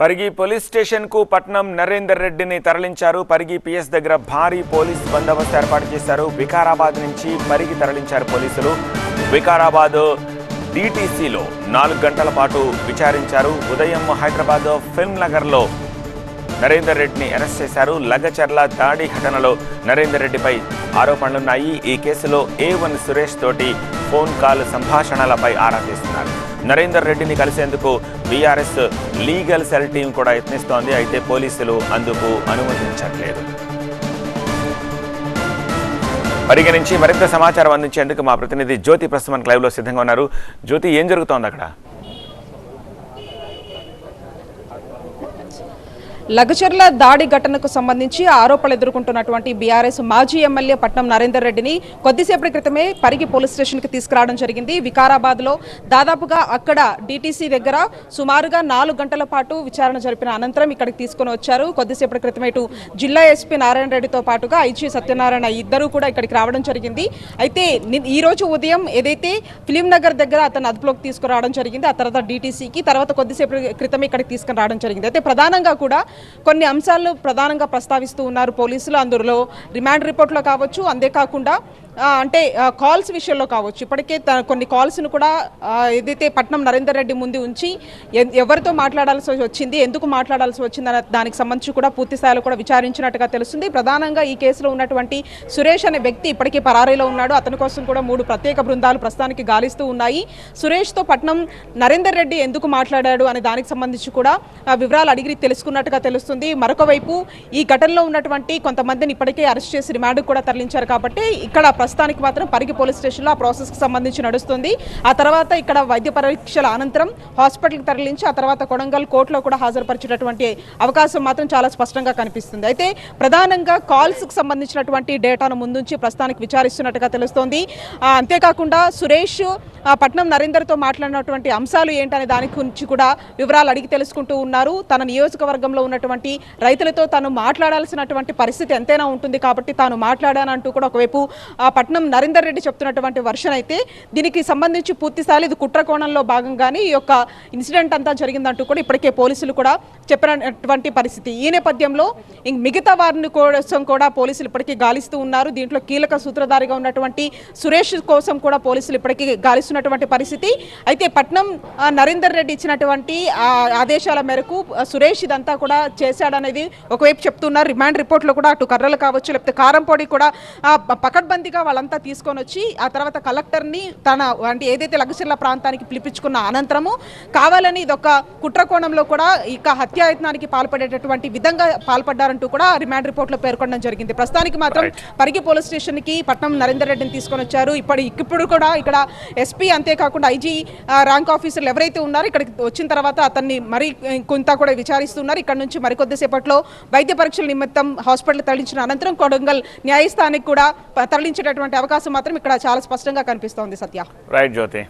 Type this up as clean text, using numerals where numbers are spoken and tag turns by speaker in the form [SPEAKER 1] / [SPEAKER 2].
[SPEAKER 1] Parigi police station కు పట్నం నరేందర్ రెడ్డిని తరలించారు. పరిగి పిఎస్ దగ్గర భారీ పోలీస్ బందోబస్తు ఏర్పాటు చేశారు. వికారాబాద్ నుంచి పరిగి తరలించారు పోలీసులు. వికారాబాద్ డిటిసిలో 4 గంటల పాటు విచారించారు. ఉదయం హైదరాబాద్ ఫిల్మ్ నగర్లో నరేందర్ రెడ్డిని అరెస్ట్ చేశారు. లగచర్ల దాడి ఘటనలో నరేందర్ రెడ్డిపై ఆరోపణలున్నాయి. ఈ కేసులో A1 సురేష్ తోటి ఫోన్ కాల్ సంభాషణలపై ఆరా తీస్తున్నారు. నరేందర్ రెడ్డిని కలిసేందుకు బీఆర్ఎస్ లీగల్ సెల్ టీం కూడా యత్నిస్తోంది. అయితే పోలీసులు అందుకు అనుమతించట్లేదు. పరిగణించి మరింత సమాచారం అందించేందుకు మా ప్రతినిధి జ్యోతి ప్రస్తుతం లైవ్లో సిద్ధంగా ఉన్నారు. జ్యోతి, ఏం జరుగుతోంది అక్కడ?
[SPEAKER 2] లగచర్ల దాడి ఘటనకు సంబంధించి ఆరోపణలు ఎదుర్కొంటున్నటువంటి బీఆర్ఎస్ మాజీ ఎమ్మెల్యే పట్నం నరేందర్ రెడ్డిని కొద్దిసేపటి క్రితమే పరిగి పోలీస్ స్టేషన్కి తీసుకురావడం జరిగింది. వికారాబాద్లో దాదాపుగా అక్కడ డిటిసి దగ్గర సుమారుగా 4 గంటల పాటు విచారణ జరిపిన అనంతరం ఇక్కడికి తీసుకొని వచ్చారు. కొద్దిసేపటి క్రితమే ఇటు జిల్లా ఎస్పీ నారాయణ రెడ్డితో పాటుగా ఐజీ సత్యనారాయణ ఇద్దరు కూడా ఇక్కడికి రావడం జరిగింది. అయితే ఈ రోజు ఉదయం ఏదైతే ఫిలిం నగర్ దగ్గర అతను అదుపులోకి తీసుకురావడం జరిగింది, ఆ తర్వాత డిటిసికి, తర్వాత కొద్దిసేపటి క్రితమే ఇక్కడికి తీసుకుని రావడం జరిగింది. అయితే ప్రధానంగా కూడా కొన్ని అంశాలను ప్రధానంగా ప్రస్తావిస్తూ ఉన్నారు పోలీసులు. అందులో రిమాండ్ రిపోర్ట్లో కావచ్చు, అంతేకాకుండా అంటే కాల్స్ విషయంలో కావచ్చు, ఇప్పటికే కొన్ని కాల్స్ను కూడా ఏదైతే పట్నం నరేందర్ రెడ్డి ముందు ఉంచి ఎవరితో మాట్లాడాల్సి వచ్చింది, ఎందుకు మాట్లాడాల్సి వచ్చింది అనే దానికి సంబంధించి కూడా పూర్తి స్థాయిలో కూడా విచారించినట్టుగా తెలుస్తుంది. ప్రధానంగా ఈ కేసులో ఉన్నటువంటి సురేష్ అనే వ్యక్తి ఇప్పటికీ పరారీలో ఉన్నాడు. అతని కోసం కూడా 3 ప్రత్యేక బృందాలు ప్రస్తుతానికి గాలిస్తూ ఉన్నాయి. సురేష్తో పట్నం నరేందర్ రెడ్డి ఎందుకు మాట్లాడాడు అనే దానికి సంబంధించి కూడా వివరాలు అడిగి తెలుసుకున్నట్టుగా తెలుస్తుంది. మరొక వైపు ఈ ఘటనలో ఉన్నటువంటి కొంతమందిని ఇప్పటికే అరెస్ట్ చేసి రిమాండ్కు కూడా తరలించారు. కాబట్టి ఇక్కడ ప్రస్తుతానికి మాత్రం పరిగి పోలీస్ స్టేషన్లో ఆ ప్రాసెస్కి సంబంధించి నడుస్తుంది. ఆ తర్వాత ఇక్కడ వైద్య పరీక్షల అనంతరం హాస్పిటల్కి తరలించి ఆ తర్వాత కొడంగల్ కోర్టులో కూడా హాజరుపరిచేటటువంటి అవకాశం మాత్రం చాలా స్పష్టంగా కనిపిస్తుంది. అయితే ప్రధానంగా కాల్స్కి సంబంధించినటువంటి డేటాను ముందుంచి ప్రస్తుతానికి విచారిస్తున్నట్టుగా తెలుస్తోంది. అంతేకాకుండా సురేష్ పట్నం నరేందర్తో మాట్లాడినటువంటి అంశాలు ఏంటనే దాని గురించి కూడా వివరాలు అడిగి తెలుసుకుంటూ ఉన్నారు. తన నియోజకవర్గంలో ఉన్నటువంటి రైతులతో తాను మాట్లాడాల్సినటువంటి పరిస్థితి ఎంతైనా ఉంటుంది కాబట్టి తాను మాట్లాడానంటూ కూడా ఒకవైపు పట్నం నరేందర్ రెడ్డి చెప్తున్నటువంటి వర్షన్ అయితే దీనికి సంబంధించి పూర్తి స్థాయిలో ఇది కుట్ర కోణంలో భాగంగానే ఈ యొక్క ఇన్సిడెంట్ అంతా జరిగిందంటూ కూడా ఇప్పటికే పోలీసులు కూడా చెప్పినటువంటి పరిస్థితి. ఈ నేపథ్యంలో మిగతా వారిని కోసం కూడా పోలీసులు ఇప్పటికీ గాలిస్తూ ఉన్నారు. దీంట్లో కీలక సూత్రధారిగా ఉన్నటువంటి సురేష్ కోసం కూడా పోలీసులు ఇప్పటికీ గాలిస్తున్నటువంటి పరిస్థితి. అయితే పట్నం నరేందర్ రెడ్డి ఇచ్చినటువంటి ఆదేశాల మేరకు సురేష్ ఇదంతా కూడా చేశాడనేది ఒకవైపు చెప్తున్నారు. రిమాండ్ రిపోర్ట్లో కూడా అటు కర్రలు కావచ్చు, లేకపోతే కారంపొడి కూడా పకడ్బందీగా వాళ్ళంతా తీసుకొని వచ్చి ఆ తర్వాత కలెక్టర్ని తన అంటే ఏదైతే లగచర్ల ప్రాంతానికి పిలిపించుకున్న అనంతరము కావాలని ఇదొక కుట్ర కోణంలో కూడా ఇక హత్యాయత్నానికి పాల్పడేటటువంటి విధంగా పాల్పడ్డారంటూ కూడా రిమాండ్ రిపోర్ట్లో పేర్కొనడం జరిగింది. ప్రస్తుతానికి మాత్రం పరిగి పోలీస్ స్టేషన్కి పట్నం నరేందర్ రెడ్డిని తీసుకొని వచ్చారు. ఇప్పుడు కూడా ఇక్కడ ఎస్పీ అంతేకాకుండా ఐజీ ర్యాంక్ ఆఫీసర్లు ఎవరైతే ఉన్నారో ఇక్కడికి వచ్చిన తర్వాత అతన్ని మరి కొంత కూడా విచారిస్తున్నారు. ఇక్కడ నుంచి మరికొద్దిసేపట్లో వైద్య పరీక్షల నిమిత్తం హాస్పిటల్ తరలించిన అనంతరం కొడంగల్ న్యాయస్థానానికి కూడా తరలించేటటువంటి అవకాశం మాత్రం ఇక్కడ చాలా స్పష్టంగా కనిపిస్తోంది. సత్య.
[SPEAKER 1] రైట్ జ్యోతి.